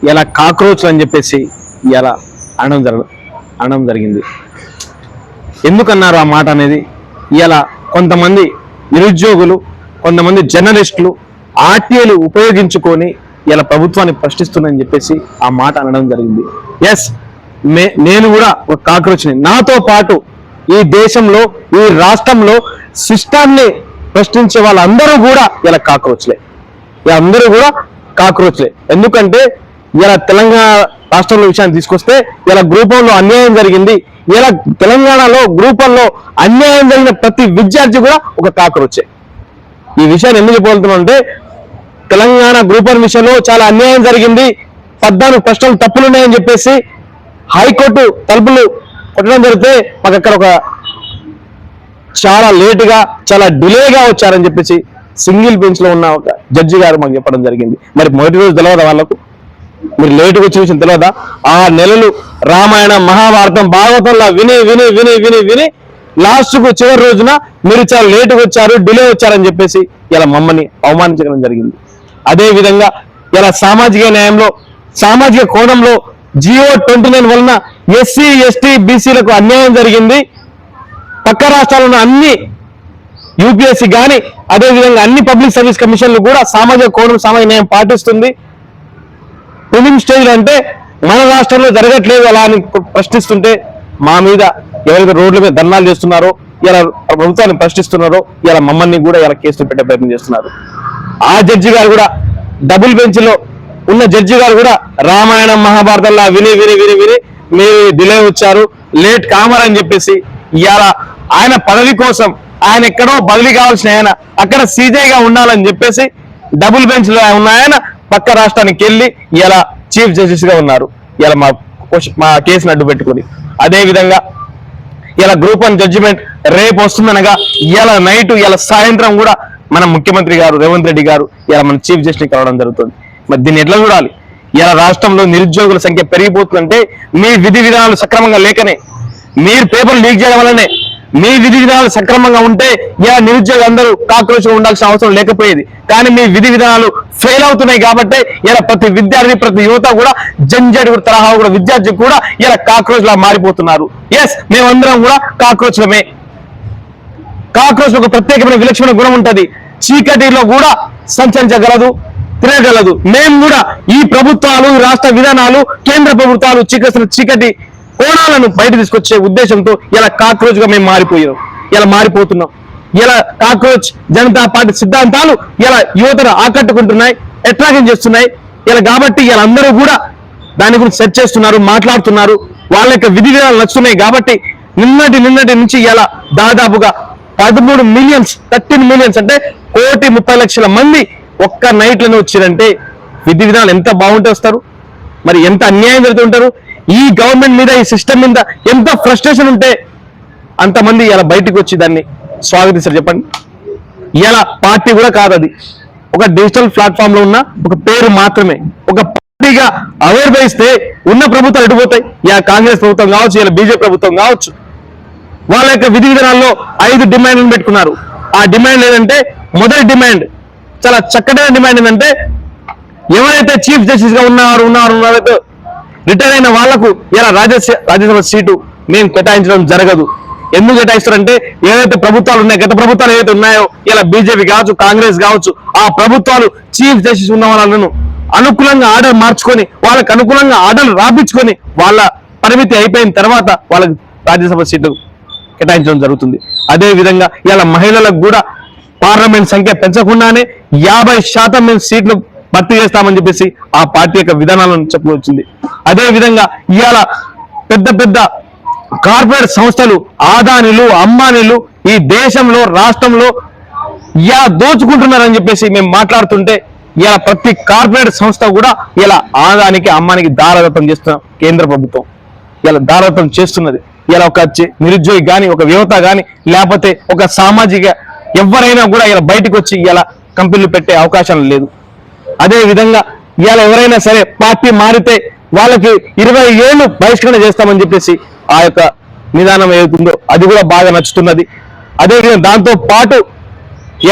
ఇలా కాక్రోచ్లు అని చెప్పేసి ఇలా అనడం జరిగింది. ఎందుకన్నారు ఆ మాట అనేది? ఇలా కొంతమంది నిరుద్యోగులు, కొంతమంది జర్నలిస్టులు ఆర్టీఐలు ఉపయోగించుకొని ఇలా ప్రభుత్వాన్ని ప్రశ్నిస్తున్నారని చెప్పేసి ఆ మాట అనడం జరిగింది. ఎస్, నేను కూడా ఒక కాక్రోచ్ని. నాతో పాటు ఈ దేశంలో, ఈ రాష్ట్రంలో సిస్టాన్ని ప్రశ్నించే వాళ్ళందరూ కూడా ఇలా కాక్రోచ్లే. అందరూ కూడా కాక్రోచ్లే. ఎందుకంటే ఇలా తెలంగాణ రాష్ట్రంలో విషయాన్ని తీసుకొస్తే ఇలా గ్రూప్ 1లో అన్యాయం జరిగింది. ఇలా తెలంగాణలో గ్రూప్ 1లో అన్యాయం జరిగిన ప్రతి విద్యార్థి కూడా ఒక కాక్రోచే. ఈ విషయాన్ని ఎందుకు చెప్పుకుంటున్నామంటే, తెలంగాణ గ్రూప్ 1 విషయంలో చాలా అన్యాయం జరిగింది, 14 ప్రశ్నలు తప్పులున్నాయని చెప్పేసి హైకోర్టు తలుపులు కొట్టడం జరిగితే మాకు అక్కడ ఒక చాలా లేటుగా, చాలా డిలేగా వచ్చారని చెప్పేసి సింగిల్ బెంచ్ లో ఉన్న ఒక జడ్జి గారు మాకు చెప్పడం జరిగింది. మరి మొదటి రోజు తెలియదా వాళ్ళకు? మీరు లేటుగా వచ్చే విషయం తెలియదా? 6 నెలలు రామాయణం, మహాభారతం, భాగవతంలా విని విని విని విని విని లాస్ట్కు చివరి రోజున మీరు చాలా లేటుగా వచ్చారు, డిలే వచ్చారని చెప్పేసి ఇలా మమ్మల్ని అవమానించడం జరిగింది. అదే విధంగా ఇలా సామాజిక న్యాయంలో, సామాజిక కోణంలో జియో 29 వలన ఎస్సీ, ఎస్టీ, బీసీలకు అన్యాయం జరిగింది. పక్క రాష్ట్రాల్లో అన్ని యూపీఎస్సీ కానీ అదేవిధంగా అన్ని పబ్లిక్ సర్వీస్ కమిషన్లు కూడా సామాజిక కోణం, సామాజిక న్యాయం పాటిస్తుంది. ప్రిలిమ్ స్టేజ్లో అంటే మన రాష్ట్రంలో జరగట్లేదు అలా అని ప్రశ్నిస్తుంటే మా మీద ఎవరైతే రోడ్ల మీద ధర్నాలు చేస్తున్నారో, ఇలా ప్రభుత్వాన్ని ప్రశ్నిస్తున్నారో, ఇలా మమ్మల్ని కూడా ఇలా కేసులు పెట్టే ప్రయత్నం చేస్తున్నారు. ఆ జడ్జి గారు కూడా, డబుల్ బెంచ్ లో ఉన్న జడ్జి గారు కూడా రామాయణం, మహాభారతంలా విని విని విని విని మీరు డిలే వచ్చారు, లేట్ కామరని చెప్పేసి ఇవాళ ఆయన పదవి కోసం, ఆయన ఎక్కడో బదిలీ కావాల్సిన ఆయన అక్కడ సీజేగా ఉండాలని చెప్పేసి డబుల్ బెంచ్ లో ఉన్న ఆయన పక్క రాష్ట్రానికి వెళ్ళి ఇలా చీఫ్ జస్టిస్ గా ఉన్నారు. ఇలా మా కేసును అడ్డు పెట్టుకుని. అదే విధంగా ఇలా గ్రూప్ 1 జడ్జిమెంట్ రేపు వస్తుందనగా ఇలా నైట్, ఇలా సాయంత్రం కూడా మన ముఖ్యమంత్రి గారు రేవంత్ రెడ్డి గారు ఇలా మన చీఫ్ జస్టిస్ కావడం జరుగుతుంది. మరి దీన్ని ఎట్లా చూడాలి? ఇలా రాష్ట్రంలో నిరుద్యోగుల సంఖ్య పెరిగిపోతుందంటే మీ విధి విధానాలు సక్రమంగా లేకనే, మీరు పేపర్లు లీక్ చేయడం వల్లనే. మీ విధి విధానాలు సక్రమంగా ఉంటే ఇలా నిరుద్యోగులు అందరూ కాక్రోచ్గా ఉండాల్సిన అవసరం లేకపోయేది. కానీ మీ విధి విధానాలు ఫెయిల్ అవుతున్నాయి కాబట్టి ఇలా ప్రతి విద్యార్థి, ప్రతి యువత కూడా, జంజాడి తరహా కూడా విద్యార్థి కూడా ఇలా కాక్రోచ్ లా మారిపోతున్నారు. ఎస్, మేమందరం కూడా కాక్రోచ్లమే. కాక్రోచ్ ఒక ప్రత్యేకమైన విలక్షణ గుణం ఉంటుంది. చీకటిలో కూడా సంచరించగలదు, తిరగగలదు. మేము కూడా ఈ ప్రభుత్వాలు, రాష్ట్ర విధానాలు, కేంద్ర ప్రభుత్వాలు చీకటి కోణాలను బయట తీసుకొచ్చే ఉద్దేశంతో ఇలా కాక్రోచ్ గా మేము మారిపోతున్నాం. ఇలా కాక్రోచ్ జనతా పార్టీ సిద్ధాంతాలు ఇలా యువతను ఆకట్టుకుంటున్నాయి, అట్రాక్షన్ చేస్తున్నాయి. ఇలా కాబట్టి ఇలా అందరూ కూడా దాని గురించి సెర్చ్ చేస్తున్నారు, మాట్లాడుతున్నారు. వాళ్ళ యొక్క విధి విధానాలు నచ్చుతున్నాయి కాబట్టి నిన్నటి నుంచి ఇలా దాదాపుగా 13 మిలియన్స్, 13 మిలియన్స్ అంటే 1,30,00,000 మంది ఒక్క నైట్ లోనే వచ్చారంటే విధి విధానాలు ఎంత బాగుంటే వస్తారు? మరి ఎంత అన్యాయం జరుగుతుంటారు? ఈ గవర్నమెంట్ మీద, ఈ సిస్టమ్ మీద ఎంత ఫ్రస్ట్రేషన్ ఉంటే అంతమంది ఇలా బయటకు వచ్చి దాన్ని స్వాగతిస్తారు చెప్పండి. ఇలా పార్టీ కూడా కాదు, అది ఒక డిజిటల్ ప్లాట్ఫామ్ లో ఉన్న ఒక పేరు మాత్రమే. ఒక పార్టీగా ఆవిర్భవిస్తే ఉన్న ప్రభుత్వాలు ఎటుపోతాయి? ఇలా కాంగ్రెస్ ప్రభుత్వం కావచ్చు, ఇలా బీజేపీ ప్రభుత్వం కావచ్చు, వాళ్ళ యొక్క విధి విధానాల్లో 5 డిమాండ్లను పెట్టుకున్నారు. ఆ డిమాండ్ ఏంటంటే, మొదటి డిమాండ్ చాలా చక్కటైన డిమాండ్ ఏంటంటే, ఎవరైతే చీఫ్ జస్టిస్ గా ఉన్నారో రిటైర్ అయిన వాళ్లకు ఇలా రాజ్యసభ సీటు మేము కేటాయించడం జరగదు. ఎందుకు కేటాయిస్తారంటే, ఏదైతే ప్రభుత్వాలు ఉన్నాయి, గత ప్రభుత్వాలు ఏదైతే ఉన్నాయో, ఇలా బీజేపీ కావచ్చు, కాంగ్రెస్ కావచ్చు, ఆ ప్రభుత్వాలు చీఫ్ జస్టిస్ ఉన్న వాళ్ళను అనుకూలంగా ఆర్డర్ మార్చుకొని, వాళ్ళకు అనుకూలంగా ఆర్డర్ రాపించుకొని, వాళ్ళ పరిమితి అయిపోయిన తర్వాత వాళ్ళకి రాజ్యసభ సీటు కేటాయించడం జరుగుతుంది. అదే విధంగా ఇలా మహిళలకు కూడా పార్లమెంట్ సంఖ్య పెంచకుండానే 50% మేము సీట్లు భర్తీ చేస్తామని చెప్పేసి ఆ పార్టీ యొక్క విధానాలను చెప్పుకొచ్చింది. అదే విధంగా ఇవాళ పెద్ద కార్పొరేట్ సంస్థలు, ఆదానీలు, అంబానీలు ఈ దేశంలో, రాష్ట్రంలో ఇలా దోచుకుంటున్నారని చెప్పేసి మేము మాట్లాడుతుంటే, ఇలా ప్రతి కార్పొరేట్ సంస్థ కూడా ఇలా ఆదానికి, అంబానికి దారదత్తం చేస్తున్న కేంద్ర ప్రభుత్వం ఇలా దారదత్తం చేస్తున్నది. ఇలా ఒక నిరుద్యోగి కానీ, ఒక యువత కానీ, లేకపోతే ఒక సామాజిక ఎవరైనా కూడా ఇలా బయటకు వచ్చి ఇలా కంపెనీలు పెట్టే అవకాశం లేదు. అదే విధంగా ఇవాళ ఎవరైనా సరే పార్టీ మారితే వాళ్ళకి 20 ఏళ్ళు బహిష్కరణ చేస్తామని చెప్పేసి ఆ యొక్క నిదానం ఏదైతుందో అది కూడా బాగా నచ్చుతున్నది. అదేవిధంగా దాంతో పాటు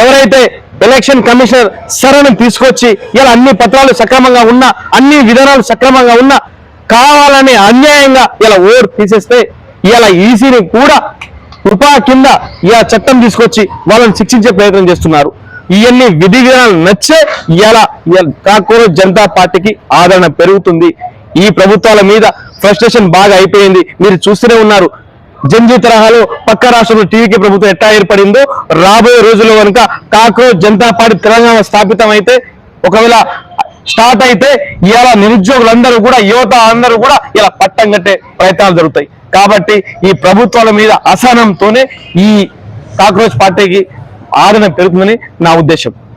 ఎవరైతే ఎలక్షన్ కమిషనర్ సరళను తీసుకొచ్చి ఇలా అన్ని పత్రాలు సక్రమంగా ఉన్నా, అన్ని విధానాలు సక్రమంగా ఉన్నా, కావాలని అన్యాయంగా ఇలా ఓటు తీసేస్తే ఇలా ఈసీని కూడా కృపా కింద ఇలా చట్టం తీసుకొచ్చి వాళ్ళని శిక్షించే ప్రయత్నం చేస్తున్నారు. ఇవన్నీ విధి విధానాలు నచ్చే ఇలా కాంగ్రెస్ జనతా పార్టీకి ఆదరణ పెరుగుతుంది. ఈ ప్రభుత్వాల మీద ఫ్రస్ట్రేషన్ బాగా అయిపోయింది. మీరు చూస్తూనే ఉన్నారు, జంజీ తరహాలో పక్క రాష్ట్రంలో టీవీకి ప్రభుత్వం ఎట్టా ఏర్పడిందో, రాబోయే రోజుల్లో కనుక కాంగ్రెస్ జనతా పార్టీ తెలంగాణ స్థాపితం అయితే, ఒకవేళ స్టార్ట్ అయితే ఇలా నిరుద్యోగులందరూ కూడా, యువత అందరూ కూడా ఇలా పట్టం కట్టే ప్రయత్నాలు జరుగుతాయి. కాబట్టి ఈ ప్రభుత్వాల మీద అసహనంతోనే ఈ కాంగ్రెస్ పార్టీకి ఆదరణ పెరుగుతుందని నా ఉద్దేశం.